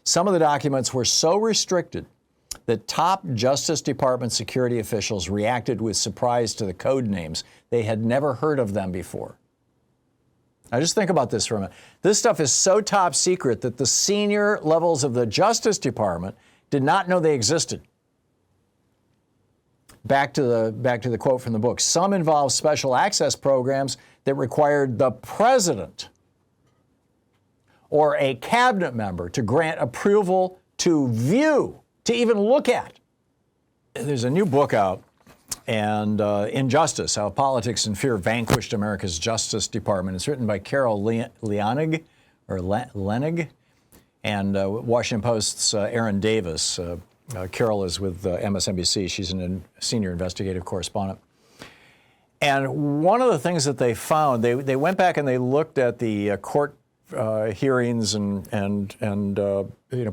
Some of the documents were so restricted that top Justice Department security officials reacted with surprise to the code names. They had never heard of them before. Now just think about this for a minute. This stuff is so top secret that the senior levels of the Justice Department did not know they existed. Back to the quote from the book. Some involve special access programs that required the president or a cabinet member to grant approval to view, to even look at. There's a new book out, and Injustice, How Politics and Fear Vanquished America's Justice Department. It's written by Carol Leonig, and Washington Post's Aaron Davis. Carol is with MSNBC. She's a senior investigative correspondent. And one of the things that they found, they went back and they looked at the court hearings and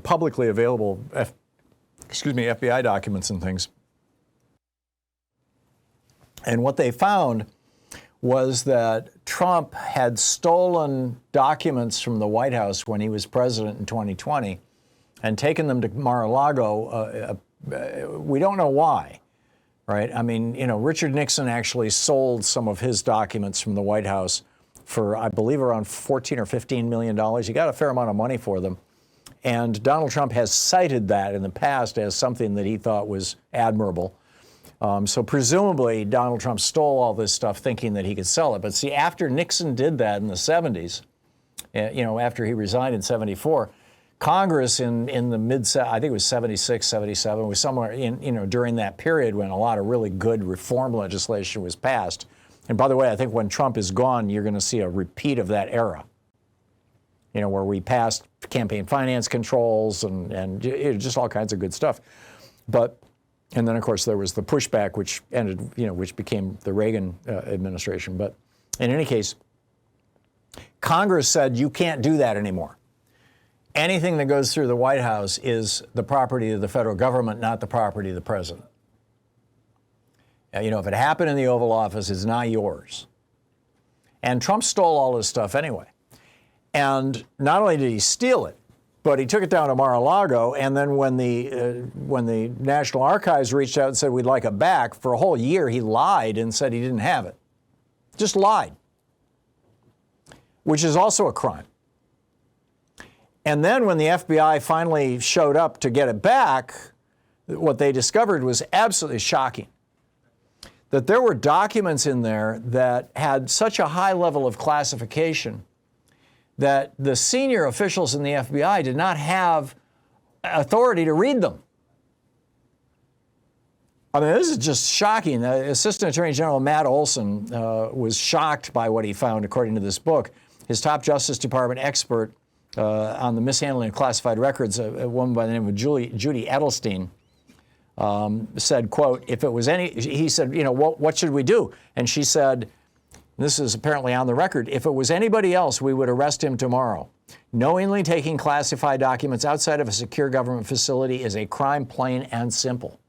publicly available FBI documents and things. And what they found was that Trump had stolen documents from the White House when he was president in 2020 and taken them to Mar-a-Lago. We don't know why, right? I mean, Richard Nixon actually sold some of his documents from the White House for, I believe, around $14 or $15 million. He got a fair amount of money for them. And Donald Trump has cited that in the past as something that he thought was admirable. So presumably Donald Trump stole all this stuff thinking that he could sell it. But see, after Nixon did that in the 70s, after he resigned in 74, Congress in the I think it was 76, 77, was somewhere during that period when a lot of really good reform legislation was passed. And by the way, I think when Trump is gone, you're going to see a repeat of that era, where we passed campaign finance controls and just all kinds of good stuff. And then, of course, there was the pushback, which ended, which became the Reagan administration. But in any case, Congress said you can't do that anymore. Anything that goes through the White House is the property of the federal government, not the property of the president. If it happened in the Oval Office, it's not yours. And Trump stole all this stuff anyway. And not only did he steal it, but he took it down to Mar-a-Lago, and then when the National Archives reached out and said, we'd like it back, for a whole year he lied and said he didn't have it. Just lied, which is also a crime. And then when the FBI finally showed up to get it back, what they discovered was absolutely shocking. That there were documents in there that had such a high level of classification that the senior officials in the FBI did not have authority to read them. I mean, this is just shocking. Assistant Attorney General Matt Olson was shocked by what he found, according to this book. His top Justice Department expert on the mishandling of classified records, a woman by the name of Judy Edelstein, said, quote, he said, what should we do? And she said, this is apparently on the record, if it was anybody else, we would arrest him tomorrow. Knowingly taking classified documents outside of a secure government facility is a crime, plain and simple.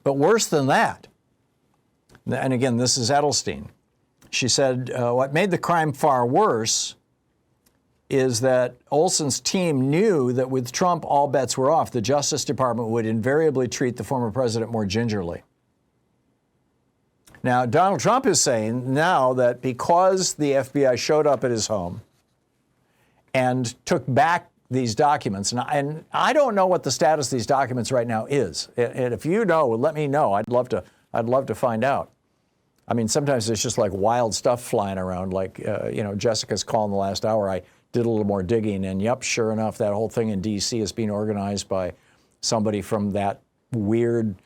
But worse than that, and again, this is Edelstein, she said, what made the crime far worse is that Olson's team knew that with Trump, all bets were off. The Justice Department would invariably treat the former president more gingerly. Now, Donald Trump is saying now that because the FBI showed up at his home and took back these documents, and I don't know what the status of these documents right now is. And if you know, let me know. I'd love to find out. I mean, sometimes there's just like wild stuff flying around, like, Jessica's call in the last hour. I did a little more digging, and yep, sure enough, that whole thing in D.C. is being organized by somebody from that weird,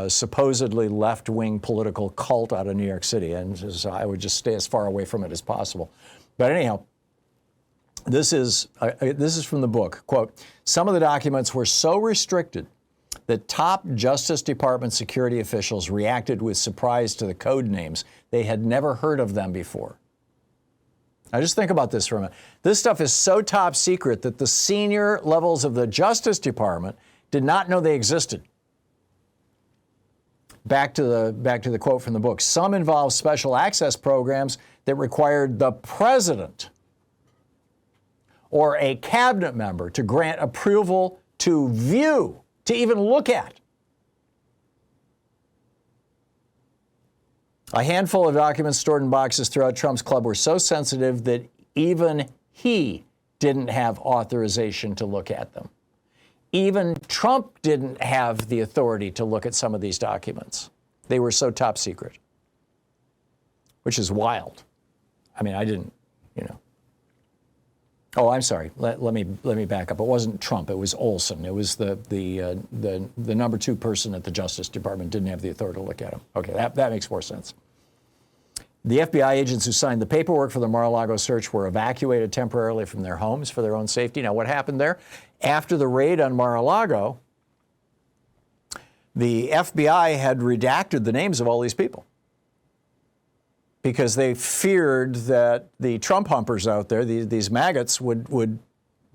supposedly left-wing political cult out of New York City, and so I would just stay as far away from it as possible. But anyhow, this is from the book. Quote, some of the documents were so restricted that top Justice Department security officials reacted with surprise to the code names. They had never heard of them before. Now just think about this for a minute. This stuff is so top secret that the senior levels of the Justice Department did not know they existed. Back to the quote from the book. Some involve special access programs that required the president or a cabinet member to grant approval to view, to even look at. A handful of documents stored in boxes throughout Trump's club were so sensitive that even he didn't have authorization to look at them. Even Trump didn't have the authority to look at some of these documents. They were so top secret, which is wild. I mean, I didn't, you know. Oh, I'm sorry. Let me back up. It wasn't Trump. It was Olson. It was the number two person at the Justice Department didn't have the authority to look at him. Okay, that makes more sense. The FBI agents who signed the paperwork for the Mar-a-Lago search were evacuated temporarily from their homes for their own safety. Now, what happened there? After the raid on Mar-a-Lago, the FBI had redacted the names of all these people because they feared that the Trump humpers out there, these maggots, would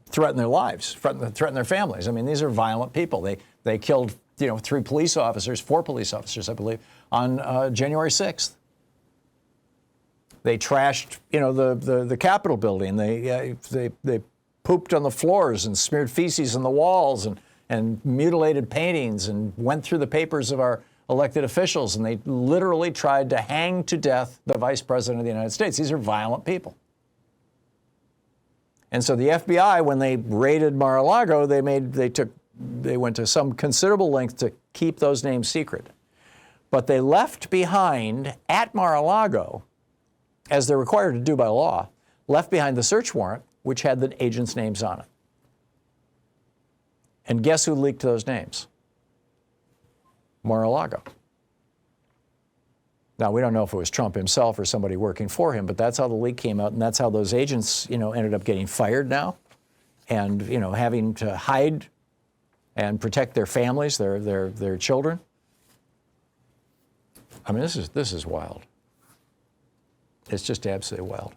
threaten their lives, threaten their families. I mean, these are violent people. They killed, you know, four police officers, I believe, on January 6th. They trashed, you know, the Capitol building. They pooped on the floors and smeared feces on the walls and mutilated paintings and went through the papers of our elected officials, and they literally tried to hang to death the Vice President of the United States. These are violent people. And so the FBI, when they raided Mar-a-Lago, they went to some considerable length to keep those names secret. But they left behind at Mar-a-Lago, as they're required to do by law, left behind the search warrant, which had the agents' names on it. And guess who leaked those names? Mar-a-Lago. Now, we don't know if it was Trump himself or somebody working for him, but that's how the leak came out, and that's how those agents, you know, ended up getting fired now and, you know, having to hide and protect their families, their children. I mean, this is wild. It's just absolutely wild.